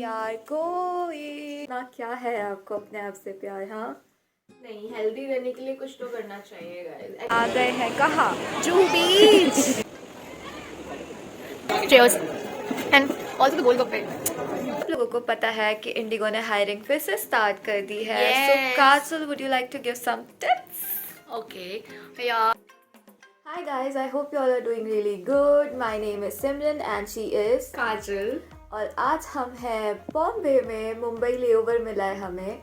यार कोई ना, क्या है आपको अपने आप से प्यार? हाँ, नहीं, हेल्दी रहने के लिए कुछ तो करना चाहिए गाइस। आ गए हैं कहाँ? जूहू बीच। चीयर्स एंड आल्सो द गोलगप्पे। आप लोगों को पता है कि इंडिगो ने हायरिंग फिर से स्टार्ट कर दी है। So Yes. Kajal, would you like to give some tips? Okay या Hi guys, I hope you all are doing really good. My name is Simran and she is काजल। और आज हम हैं बॉम्बे में। मुंबई लेओवर मिला है हमें,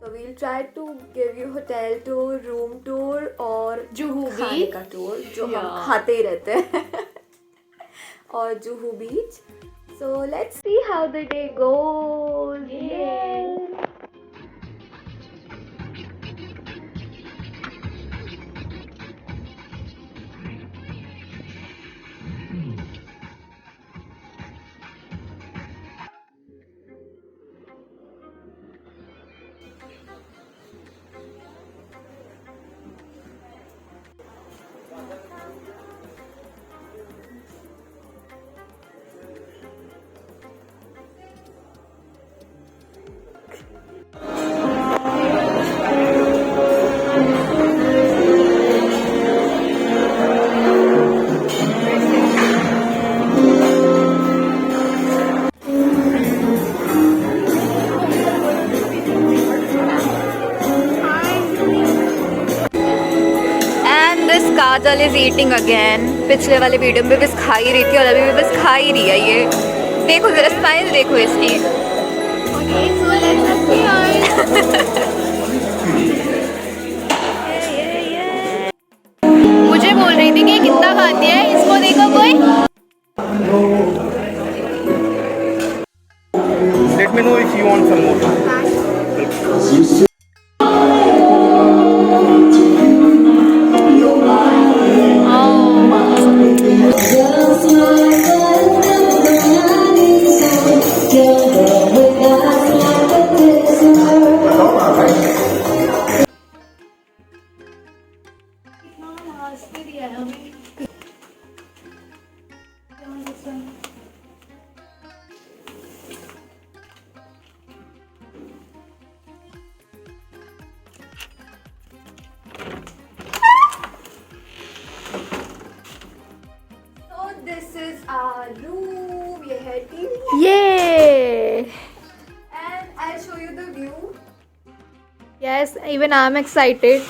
तो we'll try to give you hotel tour, room tour और जुहू खाने बीच का टूर जो हम Yeah. खाते ही रहते हैं और Juhu beach. So let's see how the day goes. Kajal is eating again. पिछले वाले वीडियो में बस खा ही रही थी और अभी भी बस खा ही रही है। ये देखो जरा, स्माइल देखो इसकी। मुझे बोल रही थी कि कितना खाती है, इसको देखो कोई। Let me know if you want some more. This is our room. ये है टीवी ये and I show you the view. Yes, even I am excited.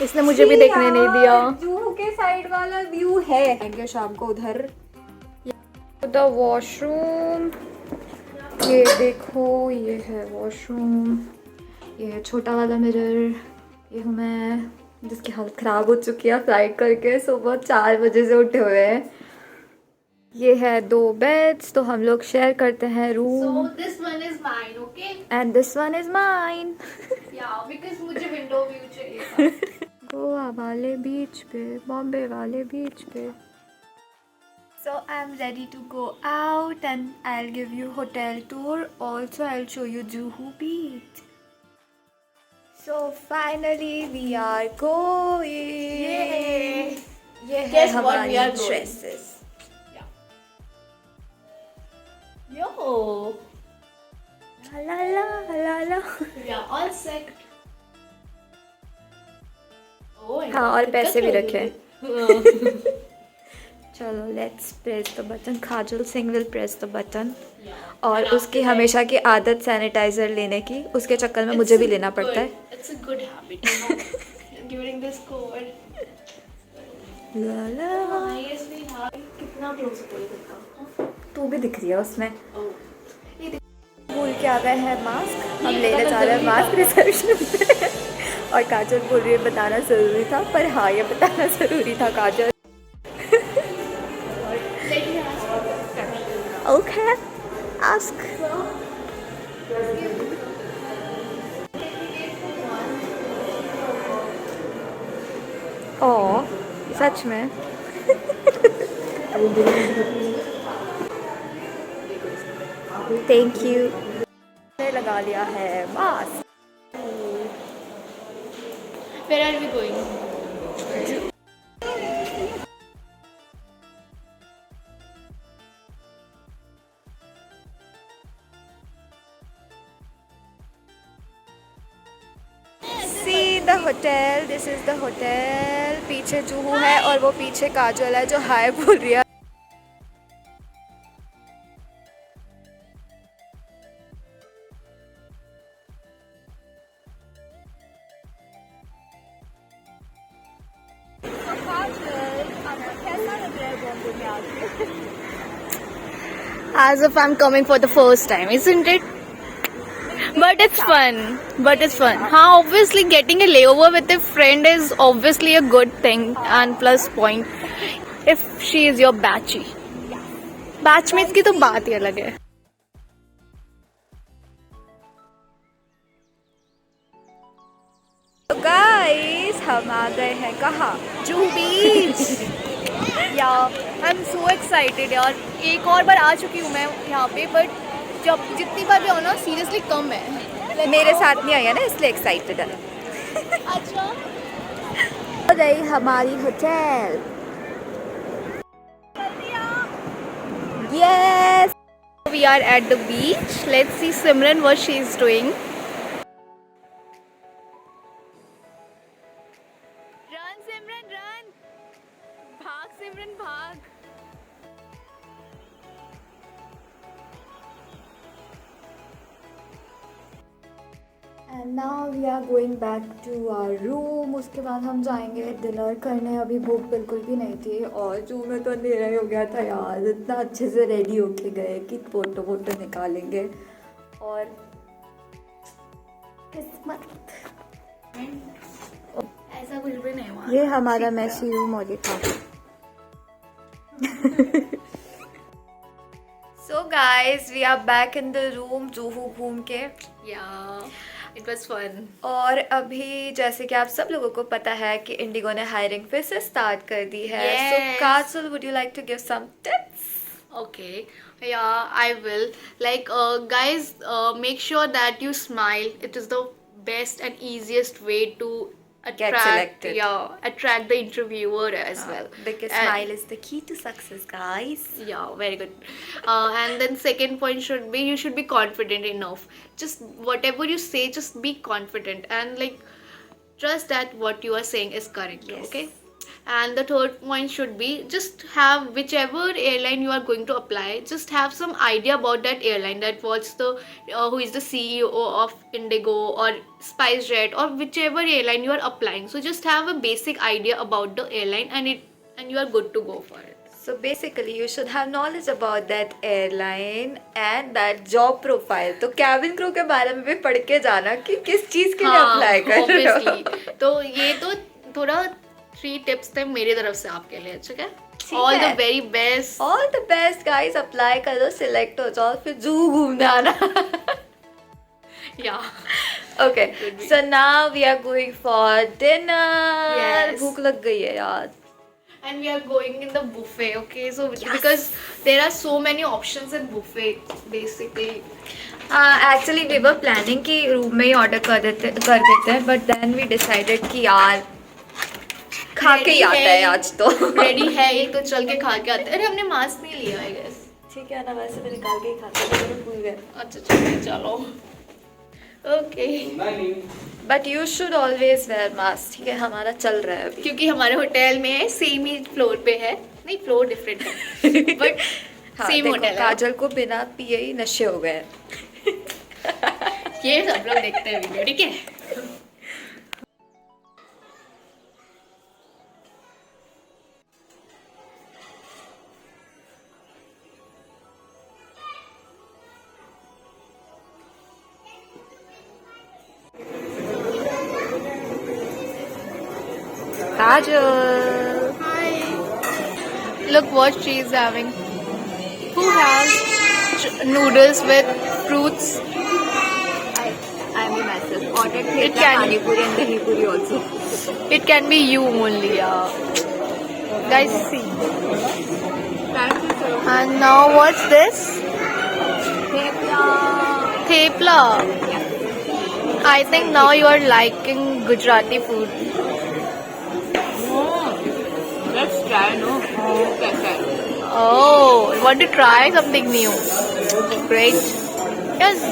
इसने मुझे भी देखने नहीं दिया। जुहू के साइड वाला व्यू है। आएंगे शाम को उधर। द वॉशरूम, ये देखो, ये है वॉशरूम। ये है छोटा वाला मिरर। ये हूँ मैं जिसकी हालत ख़राब हो चुकी है फ्लाइट करके। सुबह 4 बजे से उठे हुए हैं। ये है 2 बेड्स, तो हम लोग शेयर करते हैं room. This one is mine, okay? And this one is mine. या बिकॉज़ मुझे विंडो व्यू चाहिए था। गोवा वाले बीच पे, बॉम्बे वाले बीच पे। So I'm ready to go out and I'll give you hotel tour. Also I'll show you Juhu Beach. So finally we are going. Yay! ये है Guess what हमारी we are going? dresses. Yo, La la la la. we are all set. Oh, हाँ, और दिक्कत पैसे भी हो रखे। गई। चलो let's press the button. Kajal Singh will press the button. Yeah. और And उसकी after हमेशा की आदत सैनिटाइजर लेने की, उसके चक्कर में मुझे भी लेना पड़ता है। It's a good habit, you know, during this COVID. La La. Yes, we have. कितना close हो गया? तू भी दिख रही है उसमें। Oh. भूल के आ गए हैं मास्क। हम लेने जा रहे हैं मास्क रिसेप्शन पे। और काजल बोल रही है बताना ज़रूरी था, पर हाँ ये बताना ज़रूरी था Kajal. Let me ask. Okay, ask. ओ सच में। Thank you. मैंने लगा लिया है mask. Where are we going? The hotel, this is the hotel. पीछे जूहू है और वो पीछे काजल है जो हाय बोल रही है। As if I'm coming for the first time, isn't it? But it's fun. But it's fun. हाँ, obviously getting a layover with a friend is obviously a good thing and plus point if she is your batchie. Batchmates की तो बात ही अलग है. तो guys हम आ गए हैं कहाँ? जूहू बीच। या आई एम सो एक्साइटेड यार. एक और बार आ चुकी हूँ मैं यहाँ पे, बट जब जितनी बार भी हो ना सीरियसली कम है. मेरे साथ नहीं आई है ना इसलिए एक्साइटेड है। अच्छा. हो गई हमारी hotel. Yes, We are at the beach. Let's see Simran what she is doing. Run Simran run. भाग Simran भाग. And now we are going back to our room. उसके बाद हम जाएंगे डिनर करने। अभी भूख बिल्कुल भी नहीं थी और जू में तो अंधेरा ही हो गया था यार। इतना अच्छे से रेडी होके गए कि फोटो वोटो निकालेंगे और किस्मत। ऐसा कुछ भी नहीं हुआ. ये हमारा मैसी रूम और ये था। So guys we are back in the room Juhu घूम के। Yeah, it was fun. और अभी जैसे कि आप सब लोगों को पता है कि इंडिगो ने हायरिंग फिर से स्टार्ट कर दी है। So Yes. Kajal, would you like to give some tips? Okay, yeah, I will. Like, guys, make sure that you smile. It is the best and easiest way to attract, selected. attract the interviewer as well. Because And- smile is the key to success, guys. Yeah, very good. And then second point should be you should be confident enough. Just whatever you say, just be confident and like trust that what you are saying is correct. Yes. Okay. And the third point should be just have whichever airline you are going to apply, just have some idea about that airline, that what's the who is the CEO of Indigo or SpiceJet or whichever airline you are applying. So just have a basic idea about the airline and you are good to go for it. So basically you should have knowledge about that airline and that job profile. तो cabin crew के बारे में भी पढ़ के जाना कि किस चीज़ के लिए अप्लाई कर रहे हो। obviously. तो ये तो थोड़ा 3 टिप्स थे मेरी तरफ से आपके लिए. ठीक है. All the very best. All the best guys. Apply करो, सिलेक्ट हो जाओ, फिर जू घूमने आना। या. Okay, so now we are going for dinner. Yes. भूख लग गई है यार। And we are going in the buffet, okay? So because there are so many options in buffet, basically. Actually we were planning कि room में ही order कर देते हैं, बट देन वी डिसाइडेड कि यार खा के ही आता है आज तो। रेडी है ये तो चल के खा के आते हैं. अरे हमने मास्क नहीं लिया आई गेस. ठीक है ना, वैसे भी निकाल के ही खाते हैं, भूल गए। अच्छा चलो. Okay. But you should always wear mask. ठीक है, हमारा चल रहा है अभी। क्योंकि हमारे होटल में है, सेम ही फ्लोर पे है. नहीं, फ्लोर डिफरेंट है बट हाँ, सेम देखो, होटल है. काजल को बिना पिए ही नशे हो गए। ये सब लोग देखते हैं वीडियो. ठीक है. काजल, Look what she is having. Who has noodles with fruits? I am myself ordered It can- pani puri and dahi puri also. It can be you only, yeah. Guys, see. Thank you so much. And now what's this? Thepla. I think now you are liking Gujarati food. Let's try, no? Oh, you want to try something new? Great. Yes.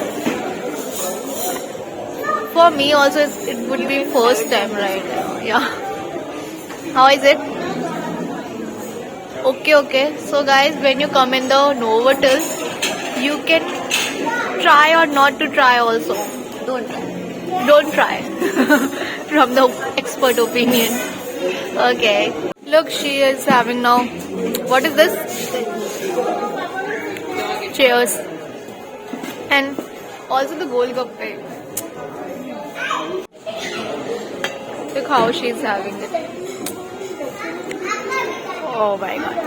for me also it would be first time, right? Yeah. How is it? Okay. So guys, when you come in the Novotel, you can try or not to try also. Don't try. From the expert opinion. Okay. Look, she is having now. What is this? Cheers. And also the Golgappe. Look how she's having it. Oh my god.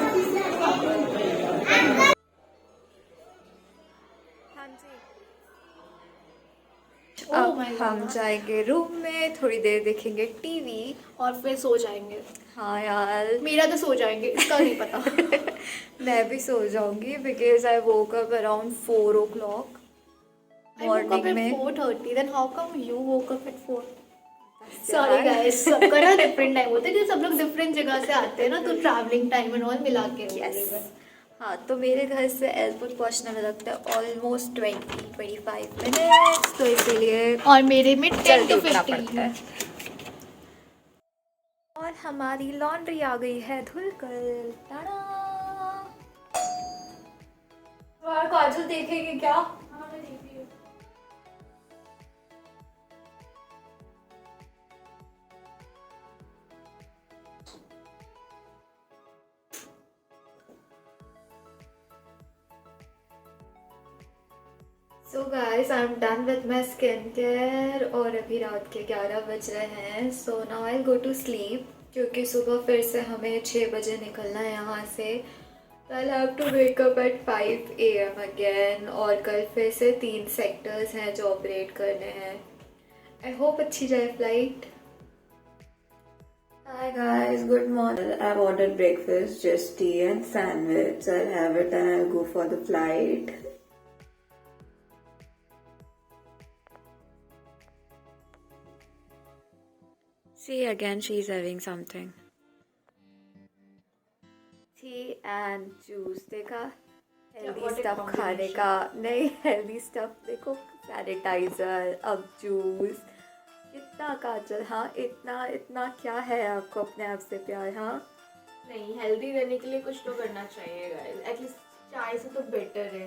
अब हम जाएंगे room में, थोड़ी देर देखेंगे TV और फिर सो जाएंगे. हाँ यार, मेरा तो सो जाएंगे, इसका नहीं पता. मैं भी सो जाऊंगी because I woke up around 4 o'clock morning में. 4:30. Then how come you woke up at 4? Sorry guys, सबका ना डिफरेंट टाइम होता है क्योंकि सब लोग डिफरेंट जगह से आते हैं ना, तो ट्रैवलिंग टाइम एंड ऑल मिला के. Yes. हाँ, तो मेरे घर से एयरपोर्ट पहुंचने में लगता है ऑलमोस्ट 20-25 मिनट्स, तो इसीलिए और मेरे में 10 जल्दी to उठना 15. पड़ता है. और हमारी लॉन्ड्री आ गई है धुलकर. टाडा. और काजल देखेंगे क्या? So guys, I am done with my skin care और अभी रात के 11 बज रहे हैं. So now I go to sleep क्योंकि सुबह फिर से हमें 6 बजे निकलना है यहाँ से. I have to wake up at 5 AM again. और कल फिर से 3 सेक्टर्स हैं जो ऑपरेट करने हैं. आई होप अच्छी जाए flight. Hi guys, good morning. I've ordered breakfast, just tea and sandwich. I'll have it and I'll go for the flight. See, again she's having something. Tea and juice. देखा healthy stuff खाने का. नहीं, healthy stuff देखो. Sanitiser, अब juice. इतना काजल, हाँ इतना क्या है आपको अपने आप से प्यार? हाँ नहीं, हेल्दी रहने के लिए कुछ तो करना चाहिए गाइस. एटलीस्ट चाय से तो बेटर है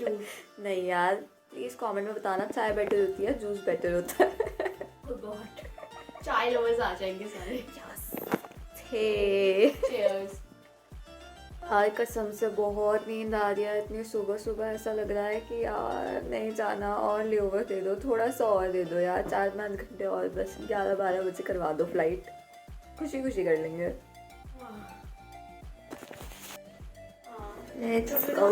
जूस. नहीं यार, प्लीज कमेंट में बताना चाय बेटर होती है, जूस बेटर होता है. गॉड, चाय लवर्स आ जाएंगे सारे. थे चीयर्स. आज कसम से बहुत नींद आ रही है. इतनी सुबह ऐसा लग रहा है कि यार नहीं जाना, और लेओवर दे दो, थोड़ा सा और दे दो यार, 4-5 घंटे और, बस 11-12 बजे करवा दो फ्लाइट. खुशी कर लेंगे. Let's go.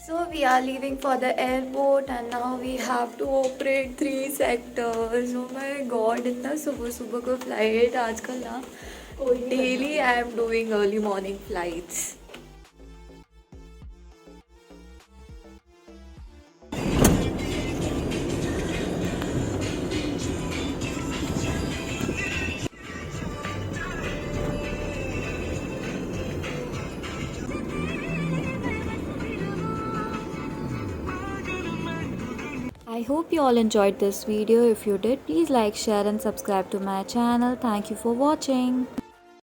So we are leaving for the airport and now we have to operate 3 sectors. Oh my god, इतना सुबह को flight आजकल ना. Daily I am doing early morning flights. I hope you all enjoyed this video. If you did, please like, share and subscribe to my channel. Thank you for watching.